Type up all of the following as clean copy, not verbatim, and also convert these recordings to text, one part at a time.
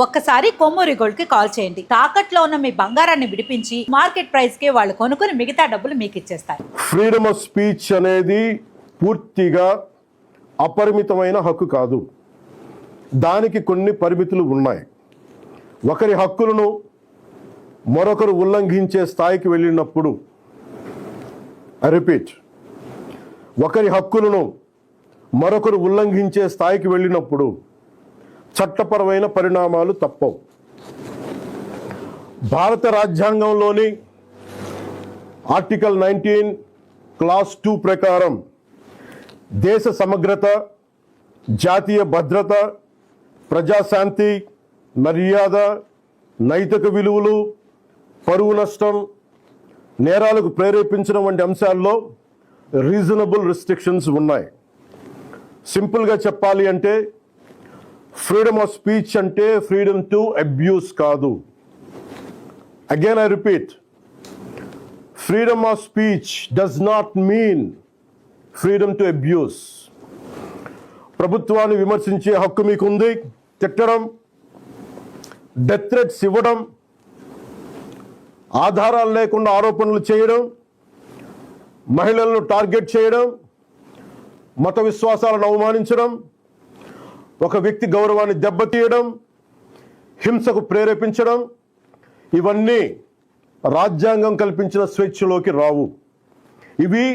ఒక్కసారి కొమ్మూరి గోల్డ్ కి కాల్ చేయండి. తాకట్లో ఉన్న మీ బంగారాన్ని విడిపించి మార్కెట్ ప్రైస్ కి వాళ్ళు కొనుక్కుని మిగతా డబ్బులు మీకు ఇచ్చేస్తారు. ఫ్రీడమ్ ఆఫ్ స్పీచ్ అనేది పూర్తిగా అపరిమితమైన హక్కు కాదు. దానికి కొన్ని పరిమితులు ఉన్నాయి. ఒకరి హక్కులను మరొకరు ఉల్లంఘించే స్థాయికి వెళ్ళినప్పుడు, రిపీట్, ఒకరి హక్కులను మరొకరు ఉల్లంఘించే స్థాయికి వెళ్ళినప్పుడు చట్టపరమైన పరిణామాలు తప్పవు. భారత రాజ్యాంగంలోని ఆర్టికల్ 19 క్లాస్ 2 ప్రకారం దేశ సమగ్రత, జాతీయ భద్రత, ప్రజాశాంతి, మర్యాద, నైతిక విలువలు, పరువు నష్టం, నేరాలకు ప్రేరేపించడం వంటి అంశాల్లో రీజనబుల్ రిస్ట్రిక్షన్స్ ఉన్నాయి. సింపుల్గా చెప్పాలి అంటే ఫ్రీడమ్ ఆఫ్ స్పీచ్ అంటే ఫ్రీడమ్ టు అబ్యూస్ కాదు. Again I repeat, freedom of speech does not mean freedom to abuse. ప్రభుత్వాన్ని విమర్శించే హక్కు మీకుంది. తిట్టడం, డెత్ థ్రెట్స్ ఇవ్వడం, ఆధారాలు లేకుండా ఆరోపణలు చేయడం, మహిళలను టార్గెట్ చేయడం, మత విశ్వాసాలను అవమానించడం, ఒక వ్యక్తి గౌరవాన్ని దెబ్బతీయడం, హింసకు ప్రేరేపించడం, ఇవన్నీ రాజ్యాంగం కల్పించిన స్వేచ్ఛలోకి రావు. ఇవి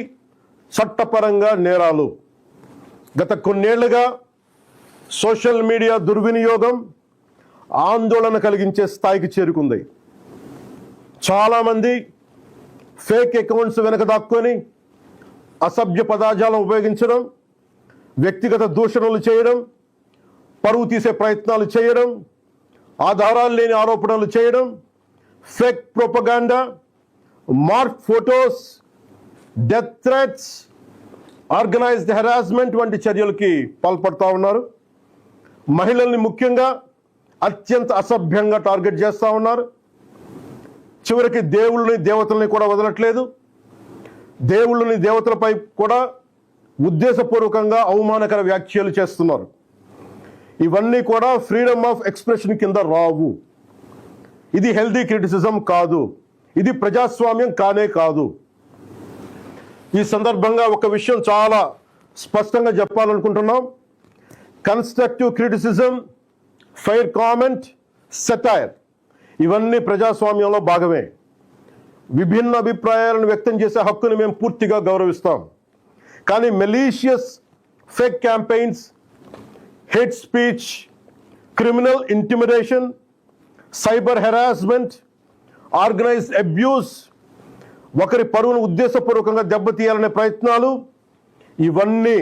చట్టపరంగా నేరాలు. గత కొన్నేళ్లుగా సోషల్ మీడియా దుర్వినియోగం ఆందోళన కలిగించే స్థాయికి చేరుకుంది. చాలామంది ఫేక్ అకౌంట్స్ వెనక దాక్కొని అసభ్య పదజాలం ఉపయోగించడం, వ్యక్తిగత దూషణలు చేయడం, పరువు తీసే ప్రయత్నాలు చేయడం, ఆధారాలు లేని ఆరోపణలు చేయడం, fake propaganda, mark photos, death threats, organised harassment వంటి చర్యలకి పాల్పడుతూ ఉన్నారు. మహిళల్ని ముఖ్యంగా అత్యంత అసభ్యంగా టార్గెట్ చేస్తూ ఉన్నారు. చివరికి దేవుళ్ళని, దేవతల్ని కూడా వదలట్లేదు. దేవుళ్ళని, దేవతలపై కూడా ఉద్దేశపూర్వకంగా అవమానకర వ్యాఖ్యలు చేస్తున్నారు. ఇవన్నీ కూడా ఫ్రీడమ్ ఆఫ్ ఎక్స్ప్రెషన్ కింద రావు. ఇది హెల్దీ క్రిటిసిజం కాదు. ఇది ప్రజాస్వామ్యం కానే కాదు. ఈ సందర్భంగా ఒక విషయం చాలా స్పష్టంగా చెప్పాలనుకుంటున్నాం. Constructive criticism, fair comment, satire ఇవన్నీ ప్రజాస్వామ్యంలో భాగమే. విభిన్న అభిప్రాయాలను వ్యక్తం చేసే హక్కుని మేము పూర్తిగా గౌరవిస్తాం. కానీ malicious fake campaigns, hate speech, criminal intimidation, cyber harassment, organised abuse, ఒకరి పరువును ఉద్దేశపూర్వకంగా దెబ్బతీయాలనే ప్రయత్నాలు, ఇవన్నీ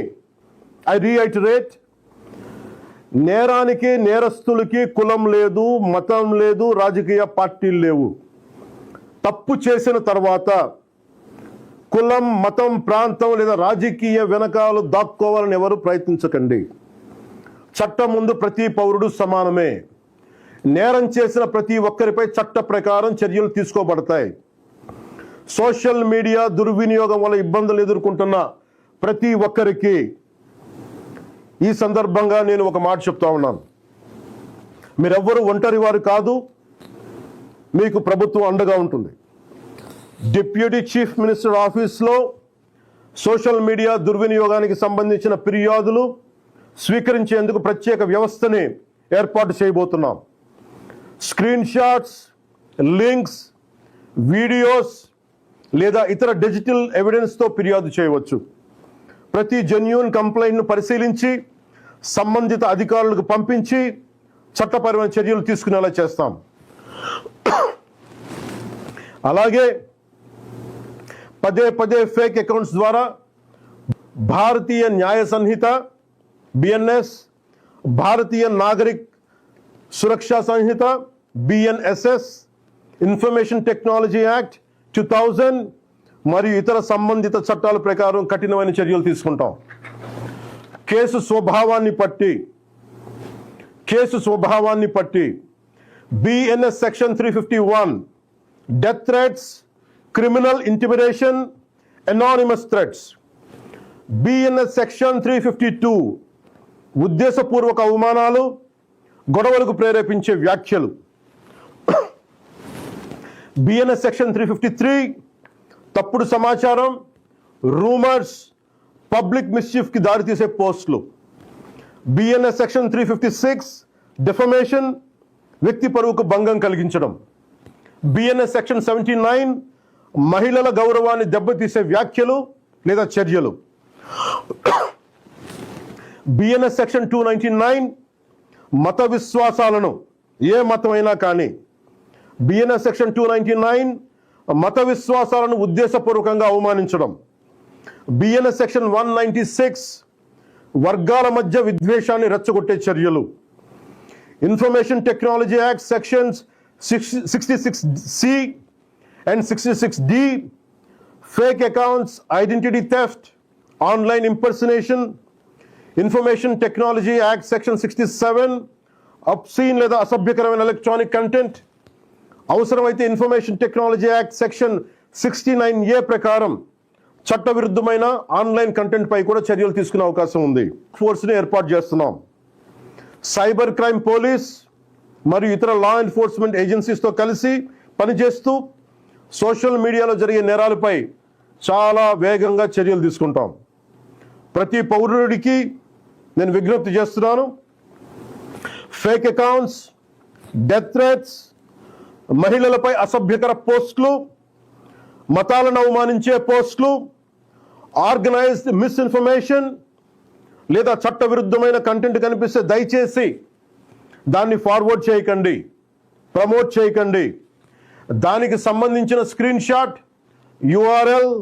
ఐ రీఐటరేట్, నేరానికి, నేరస్తులకి కులం లేదు, మతం లేదు, రాజకీయ పార్టీలు లేవు. తప్పు చేసిన తర్వాత కులం, మతం, ప్రాంతం లేదా రాజకీయ వెనకాలు దాక్కోవాలని ఎవరు ప్రయత్నించకండి. చట్టం ముందు ప్రతి పౌరుడు సమానమే. నేరం చేసిన ప్రతి ఒక్కరిపై చట్ట ప్రకారం చర్యలు తీసుకోబడతాయి. సోషల్ మీడియా దుర్వినియోగం వల్ల ఇబ్బందులు ఎదుర్కొంటున్న ప్రతి ఒక్కరికి ఈ సందర్భంగా నేను ఒక మాట చెప్తా ఉన్నాను. మీరెవ్వరూ ఒంటరి వారు కాదు. మీకు ప్రభుత్వం అండగా ఉంటుంది. డిప్యూటీ చీఫ్ మినిస్టర్ ఆఫీస్లో సోషల్ మీడియా దుర్వినియోగానికి సంబంధించిన ఫిర్యాదులు స్వీకరించేందుకు ప్రత్యేక వ్యవస్థని ఏర్పాటు చేయబోతున్నాం. స్క్రీన్ షాట్స్, లింక్స్, వీడియోస్ లేదా ఇతర డిజిటల్ ఎవిడెన్స్తో ఫిర్యాదు చేయవచ్చు. ప్రతి జెన్యూన్ కంప్లైంట్ను పరిశీలించి సంబంధిత అధికారులకు పంపించి చట్టపరమైన చర్యలు తీసుకునేలా చేస్తాం. అలాగే పదే పదే ఫేక్ అకౌంట్స్ ద్వారా భారతీయ న్యాయ సంహిత బిఎన్ఎస్, భారతీయ నాగరిక్ సురక్షా సంహిత బిఎన్ఎస్ఎస్, ఇన్ఫర్మేషన్ టెక్నాలజీ యాక్ట్ 2000 మరియు ఇతర సంబంధిత చట్టాల ప్రకారం కఠినమైన చర్యలు తీసుకుంటాం. కేసు స్వభావాన్ని బట్టి BNS section 351 death threats, criminal intimidation, anonymous threats. BNS section 352 ఉద్దేశపూర్వక అవమానాలు, గొడవలకు ప్రేరేపించే వ్యాఖ్యలు, బిఎన్ఎస్ సెక్షన్ 353 తప్పుడు సమాచారం, రూమర్స్, పబ్లిక్ మిస్చీఫ్కి దారితీసే పోస్టులు, బిఎన్ఎస్ సెక్షన్ 356 డిఫమేషన్, వ్యక్తి పరువుకు భంగం కలిగించడం, బిఎన్ఎస్ సెక్షన్ 79 మహిళల గౌరవాన్ని దెబ్బతీసే వ్యాఖ్యలు లేదా చర్యలు, బిఎన్ఎస్ సెక్షన్ 299 మత విశ్వాసాలను, ఏ మతమైనా కానీ, బిఎన్ఎస్ సెక్షన్ 299 మత విశ్వాసాలను ఉద్దేశపూర్వకంగా అవమానించడం, బిఎన్ఎస్ సెక్షన్ 196 వర్గాల మధ్య విద్వేషాన్ని రెచ్చగొట్టే చర్యలు, information technology act sections 66C and 66D fake accounts, identity theft, online impersonation, information technology act section 67 obscene లేదా అసభ్యకరమైన ఎలక్ట్రానిక్ కంటెంట్, అవసరమైతే information technology act section 69A ప్రకారం చట్టవిరుద్ధమైన ఆన్లైన్ కంటెంట్ పై కూడా చర్యలు తీసుకునే అవకాశం ఉంది. ఫోర్స్ని ఏర్పాటు చేస్తున్నాం. సైబర్ క్రైమ్ పోలీస్ మరియు ఇతర లా ఎన్ఫోర్స్మెంట్ ఏజెన్సీస్తో కలిసి పనిచేస్తూ సోషల్ మీడియాలో జరిగే నేరాలపై చాలా వేగంగా చర్యలు తీసుకుంటాం. ప్రతి పౌరుడికి నేను విజ్ఞప్తి చేస్తున్నాను, ఫేక్ అకౌంట్స్, డెత్ థ్రెట్స్, మహిళలపై అసభ్యకర పోస్టులు, మతాలను అవమానించే పోస్టులు, ఆర్గనైజ్డ్ మిస్ఇన్ఫర్మేషన్ లేదా చట్టవిరుద్ధమైన కంటెంట్ కనిపిస్తే దయచేసి దాన్ని ఫార్వర్డ్ చేయకండి, ప్రమోట్ చేయకండి. దానికి సంబంధించిన screen shot, URL,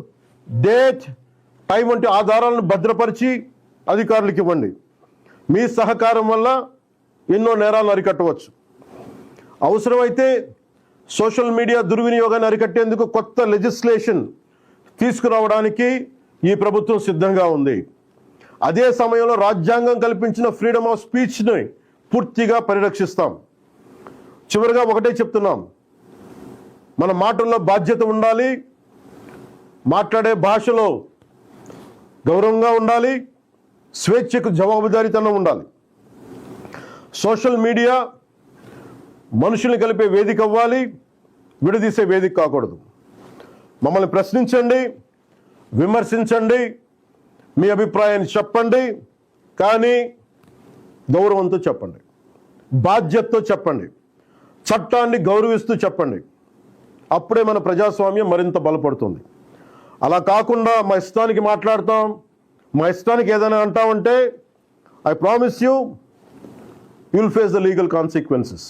date, time వంటి ఆధారాలను భద్రపరిచి అధికారులకు ఇవ్వండి. మీ సహకారం వల్ల ఎన్నో నేరాలను అరికట్టవచ్చు. అవసరమైతే సోషల్ మీడియా దుర్వినియోగాన్ని అరికట్టేందుకు కొత్త లెజిస్లేషన్ తీసుకురావడానికి ఈ ప్రభుత్వం సిద్ధంగా ఉంది. అదే సమయంలో రాజ్యాంగం కల్పించిన ఫ్రీడమ్ ఆఫ్ స్పీచ్ని పూర్తిగా పరిరక్షిస్తాం. చివరిగా ఒకటే చెప్తున్నాం, మన మాటల్లో బాధ్యత ఉండాలి, మాట్లాడే భాషలో గౌరవంగా ఉండాలి, స్వేచ్ఛకు జవాబుదారీతనం ఉండాలి. సోషల్ మీడియా మనుషుల్ని కలిపే వేదిక అవ్వాలి, విడదీసే వేదిక కాకూడదు. మమ్మల్ని ప్రశ్నించండి, విమర్శించండి, మీ అభిప్రాయాన్ని చెప్పండి, కానీ గౌరవంతో చెప్పండి, బాధ్యతతో చెప్పండి, చట్టాన్ని గౌరవిస్తూ చెప్పండి. అప్పుడే మన ప్రజాస్వామ్యం మరింత బలపడుతుంది. అలా కాకుండా మా ఇష్టానికి మాట్లాడతాం, మా ఇష్టానికి ఏదైనా అంటామంటే I promise you will face the legal consequences.